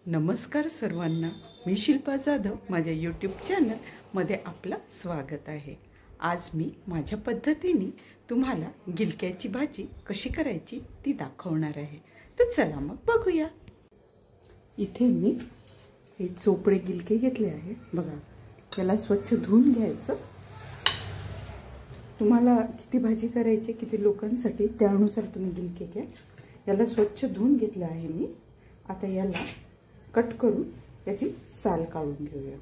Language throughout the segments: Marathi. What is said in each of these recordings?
नमस्कार सर्वांना, मी शिल्पा जाधव माझ्या यूट्यूब चॅनलमध्ये आपलं स्वागत आहे। आज मी माझ्या पद्धतीने तुम्हाला गिलक्याची भाजी कशी करायची ती दाखवणार आहे। तर चला मग बघूया। इथे मी हे चोपडे गिलके घेतले आहे बघा। त्याला स्वच्छ धुवून घ्यायचं। तुम्हाला किती भाजी करायची किती लोकांसाठी त्यानुसार तुम्ही गिलके घ्या। याला स्वच्छ धुवून घेतले आहे मी। आता याला कट करून याची साल काढून घेऊया।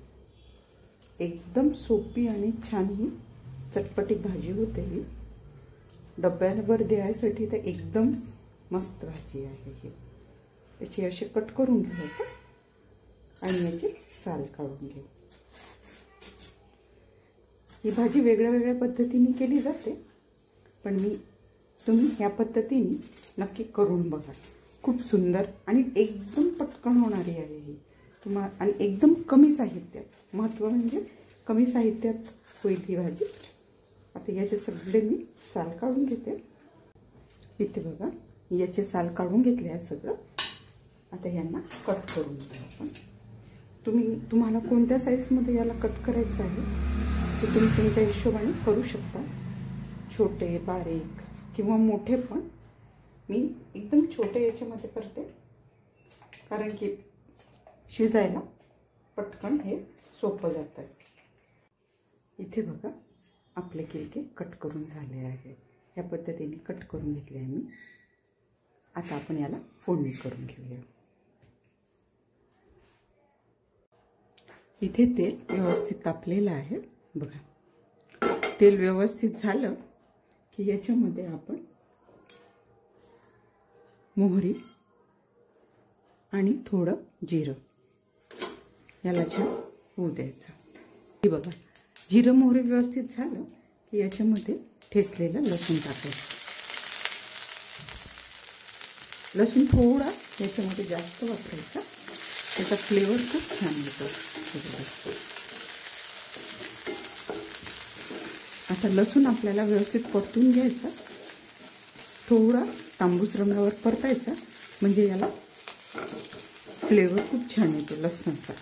एकदम सोपी आणि छान ही चटपटीत भाजी होते। ही डब्यावर द्यायसाठी तर एकदम मस्त भाजी आहे ही। याची अशी कट करून घ्यायचं आणि याची साल काढून घ्या। ही भाजी वेगळ्या वेगळ्या पद्धतीने केली जाते, पण तुम्ही ह्या पद्धतीने नक्की करून बघा। खूप सुंदर आणि एकदम पटकन होणारी आहे ही। आणि एकदम कमी साहित्यात, महत्त्व म्हणजे कमी साहित्यात होईल ही भाजी। आता याचे सगळे मी साल काढून घेते। इथे बघा याचे साल काढून घेतले आहे सगळं। आता यांना कट करून घ्या आपण। तुम्हाला कोणत्या साईजमध्ये याला कट करायचं आहे ते तुम्ही तुमच्या हिशोबाने करू शकता। छोटे, बारीक किंवा मोठे पण। मी एकदम छोटे याच्यामध्ये करते, कारण की शिजायला पटकन हे सोपं जातं। इथे बघा आपले गिलके कट करून झाले आहे। ह्या पद्धतीने कट करून घेतले आहे मी। आता आपण याला फोडणी करून घेऊया। इथे तेल व्यवस्थित तापलेलं आहे बघा। तेल व्यवस्थित झालं की याच्यामध्ये आपण मोहरी आणि थोडं जिरं याला छान होऊ द्यायचं। हे बघा जिरं मोहरी व्यवस्थित झालं की याच्यामध्ये ठेचलेलं लसूण टाकायचं। लसूण थोडा याच्यामध्ये जास्त वापरायचा, त्याचा फ्लेवर खूप छान येतो। आता लसूण आपल्याला व्यवस्थित परतून घ्यायचा। थोडा तांबूस रंगावर परतायचा, म्हणजे याला फ्लेवर खूप छान येतो लसणाचा।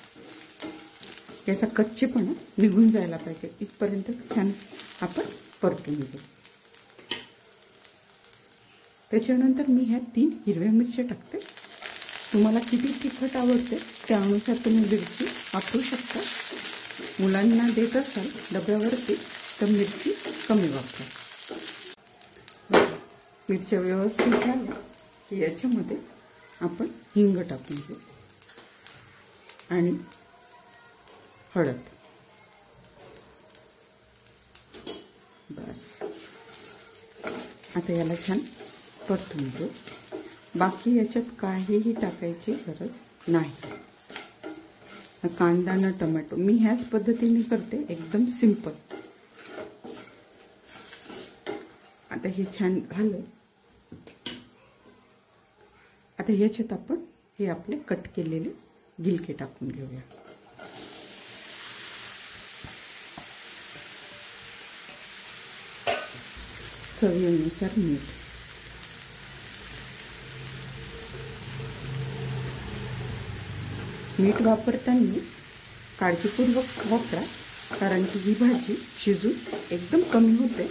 याचा कच्चेपणा निघून जायला पाहिजे इथपर्यंत छान आपण परतून घेऊ। त्याच्यानंतर मी ह्या 3 हिरव्या मिरच्या टाकते। तुम्हाला किती तिखट आवडते त्यानुसार तुम्ही मिरची वापरू शकता। मुलांना देत असाल डब्यावरती तर मिरची कमी वापरा। मिरच्या व्यवस्थित झाल्या की याच्यामध्ये आपण हिंग टाकून घेऊ आणि हळद। बस आता याला छान परतून घेऊ। बाकी याच्यात काहीही टाकायची गरज नाही। कांदा न टोमॅटो मी ह्याच पद्धतीने करते, एकदम सिंपल। आता हे छान झालं। आता ह्याच्यात आपण हे आपले कट केलेले गिलके टाकून घेऊया। चवीनुसार मीठ। मीठ वापरताना काळजीपूर्वक वापरा, कारण की ही भाजी शिजून एकदम कमी होते,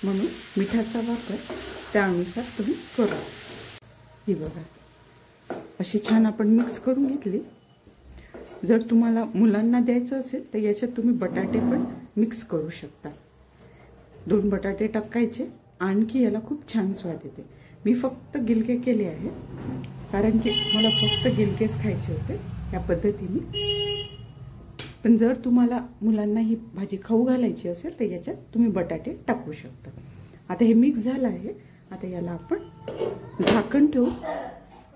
म्हणून मिठाचा वापर त्यानुसार तुम्ही करा। ही बघा अशी छान आपण मिक्स करून घेतली। जर तुम्हाला मुलांना द्यायचं असेल तर याच्यात तुम्ही बटाटे पण मिक्स करू शकता। 2 बटाटे टाकायचे, आणखी याला खूप छान स्वाद येते। मी फक्त गिलके केले आहे, कारण की मला फक्त गिलकेच खायचे होते या पद्धतीने। पण जर तुम्हाला मुलांना ही भाजी खाऊ घालायची असेल तर याच्यात तुम्ही बटाटे टाकू शकता। आता हे मिक्स झालं आहे। आता याला आपण झाकण ठेवू।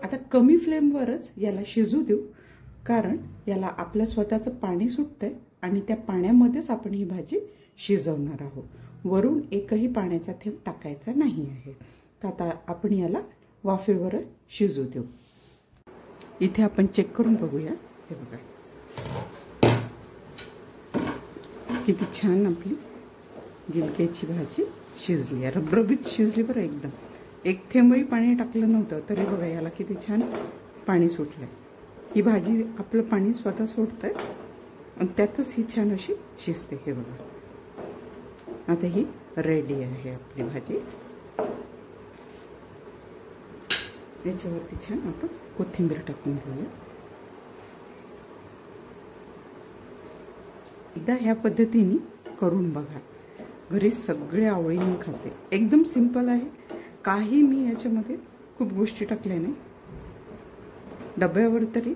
आता कमी फ्लेमवरच याला शिजू देऊ, कारण याला आपलं स्वतःचं पाणी सुटतंय आणि त्या पाण्यामध्येच आपण ही भाजी शिजवणार आहोत। वरून एकही पाण्याचा थेंब टाकायचा नाही आहे। तर आता आपण याला वाफेवरच शिजू देऊ। इथे आपण चेक करून बघूया। हे बघा किती छान आपली गिलक्याची भाजी शिजली आहे। रबरबीत शिजली बरं एकदम। एक थेंबही पाणी टाकलं नव्हतं तरी बघा याला किती छान पाणी सुटलं। ही भाजी आपलं पाणी स्वतः सोडते आणि त्यातच ही छान अशी शिजते. हे बघा आता ही रेडी आहे आपली भाजी. याच्यावरती छान आपण कोथिंबीर टाकून घेऊया. एकदा ह्या पद्धतीने करून बघा, घरी सगळे आवडीने खाते. एकदम सिंपल आहे, काही मी याच्यामध्ये खूप गोष्टी टाकल्या नाही. डब्यावर तरी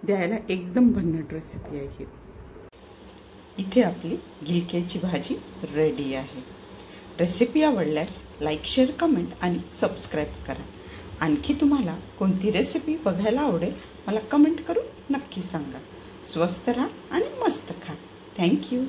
द्यायला एकदम भन्नाट रेसिपी आहे. इथे आपली गिलक्याची भाजी रेडी आहे. रेसिपी आवडल्यास लाईक, शेअर, कमेंट आणि सबस्क्राईब करा. आणखी तुम्हाला कोणती रेसिपी बघायला आवडेल मला कमेंट करून नक्की सांगा. स्वस्त राहा आणि मस्त खा. थँक्यू.